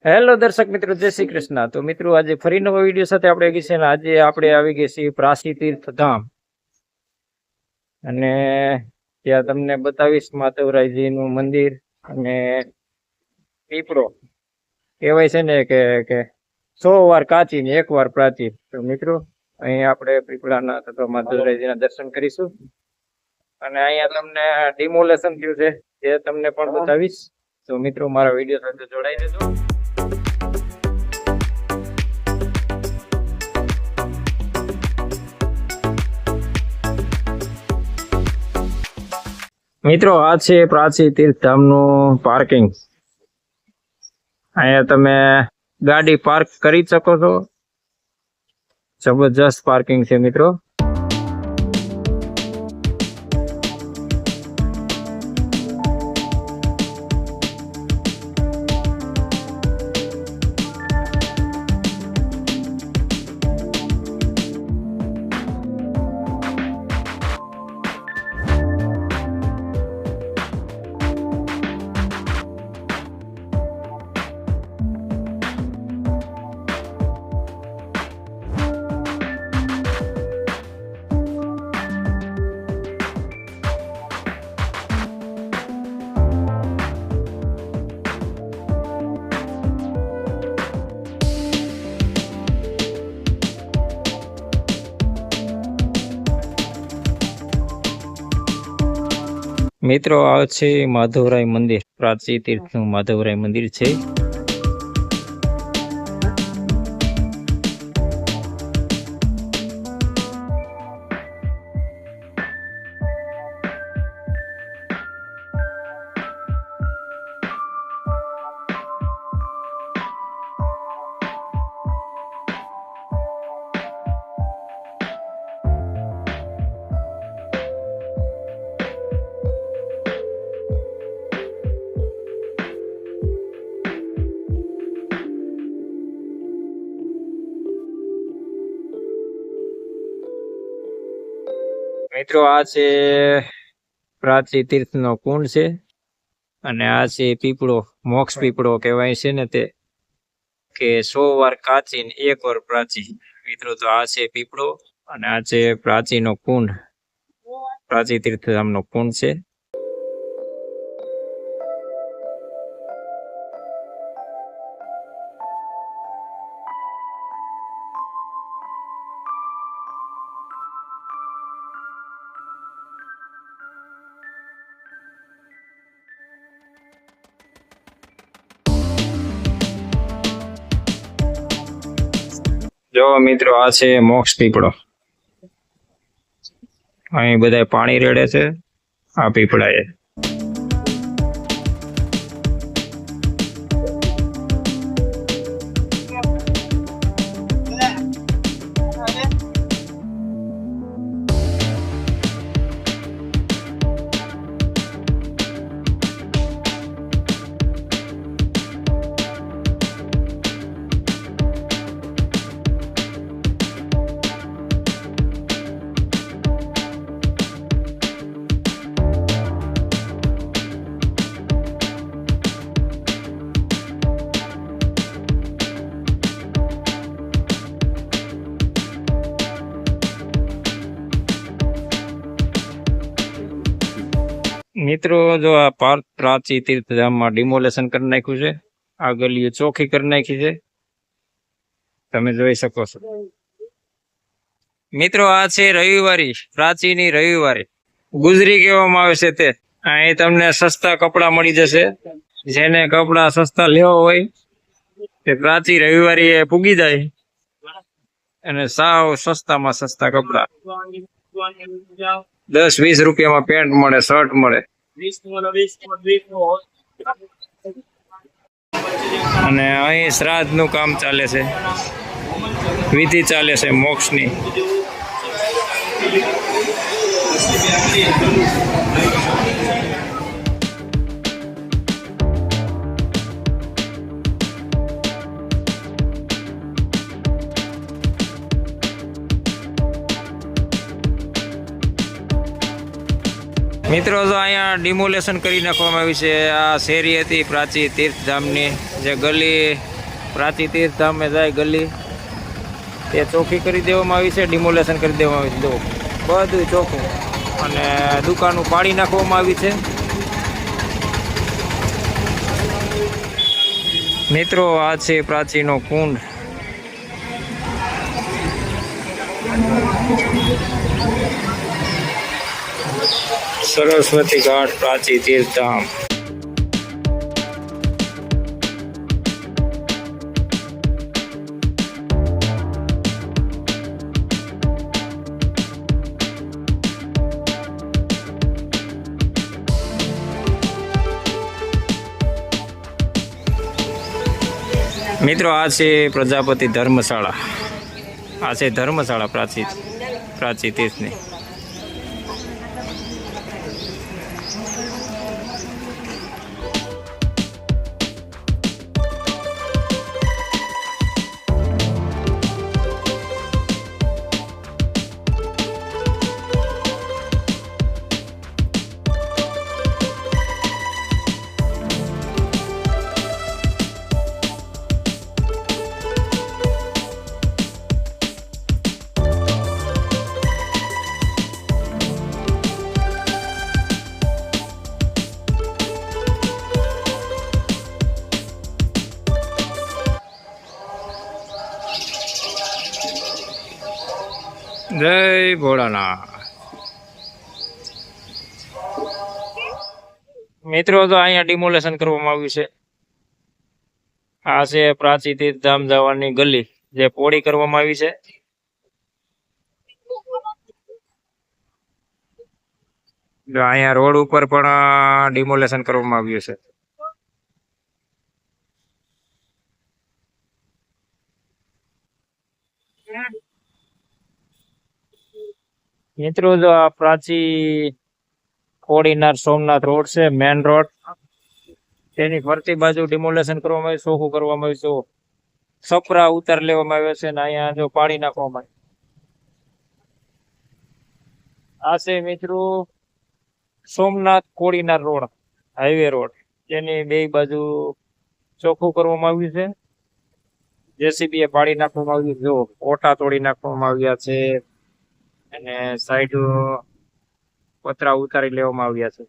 Hello દર્શક મિત્રો, જય શ્રી કૃષ્ણ। તો મિત્રો આજે ફરી નવા વિડીયો સાથે આપણે આવી છે ને આજે આપણે આવી ગઈ છીએ પ્રાચી તીર્થ ધામ અને ત્યાં તમને બતાવીશ માધવરાયજી નું મંદિર અને પીપળો કહેવાય છે ને કે 100 વાર કાચી ને 1 વાર પ્રાચીન। તો મિત્રો અહીં આપણે પીપળાના તથા માધવરાયજીના દર્શન કરીશું અને અહીંયા તમને ડિમોલેશન થયું છે એ તમને પણ બતાવીશ। તો મિત્રો મારા વિડીયો સાથે જોડાઈ રહેજો। મિત્રો આ છે પ્રાચી તીર્થધામનું પાર્કિંગ। અહીંયા તમે ગાડી પાર્ક કરી શકો છો, જબરજસ્ત પાર્કિંગ છે મિત્રો। મિત્રો આ છે માધવરાય મંદિર, પ્રાચી તીર્થનું માધવરાય મંદિર છે। મિત્રો આ છે પ્રાચી તીર્થનો કુંડ છે અને આ છે પીપળો, મોક્ષ પીપળો કહેવાય છે ને તે કે 100 વાર કાચી ને 1 વાર પ્રાચી। મિત્રો તો આ છે પીપળો અને આ છે પ્રાચીનો કુંડ, પ્રાચી તીર્થધામનો કુંડ છે। જો મિત્રો આ છે મોક્ષ પીપળો, અહીં બધા પાણી રેડે છે આ પીપળાએ। મિત્રો જો આ પ્રાચી તીર્થધામમાં ડિમોલેશન કરી નાખ્યું છે, આ ગલીઓ ચોખ્ખી કરી નાખી છે, તમે જોઈ શકો છો। મિત્રો આ છે રવિવારી, પ્રાચીની રવિવારી ગુજરી કહેવામાં આવે છે તે। અહીં તમને સસ્તા કપડા મળી જશે, જેને કપડા સસ્તા લેવા હોય તે પ્રાચી રવિવારી એ પૂગી જાય અને સાવ સસ્તામાં સસ્તા કપડા 10-20 રૂપિયામાં પેન્ટ મળે, શર્ટ મળે। અને અહીં શ્રાદ્ધ નું કામ ચાલે છે, વિધિ ચાલે છે મોક્ષની। મિત્રો તો અહીંયા ડિમોલેશન કરી નાખવામાં આવ્યું છે. આ શેરી હતી પ્રાચી તીર્થધામની, જે ગલી પ્રાચી તીર્થધામે જાય ગલી, તે ચોખ્ખી કરી દેવામાં આવી છે, ડિમોલેશન કરી દેવામાં આવી છે. જો બધું ચોખ્ખું, અને દુકાનો પાડી નાખવામાં આવી છે. મિત્રો આ છે પ્રાચીનો કુંડ. સરસ્વતી ઘાટ પ્રાચી તીર્થધામ. મિત્રો આ છે પ્રજાપતિ ધર્મશાળા. આ છે ધર્મશાળા પ્રાચી તીર્થની. જય ભોળાનાથ. મિત્રો તો અહીંયા ડિમોલેશન કરવામાં આવ્યું છે. આ છે પ્રાચી તીર્થધામ જવાની ગલી, જે પોળી કરવામાં આવી છે. અહીંયા રોડ ઉપર પણ ડિમોલેશન કરવામાં આવ્યું છે. મિત્રો જો આ પ્રાચી કોડીનાર સોમનાથ રોડ છે, મેન રોડ, તેની ફરતી બાજુ ડિમોલેશન કરવામાં આવ્યું, ચોખ્ખું કરવામાં આવ્યું, સપરા ઉતાર લેવામાં આવ્યો છે, ને અહીંયા જો પાડી નાખવામાં આવ્યું. આ છે મિત્રો Somnath Kodinar road, highway road, તેની બે બાજુ ચોખ્ખું કરવામાં આવ્યું છે. જેસીબી એ પાડી નાખવામાં આવ્યું, જો ઓટા તોડી નાખવામાં આવ્યા છે, અને સાઈડ પતરા ઉતારી લેવામાં આવ્યા છે.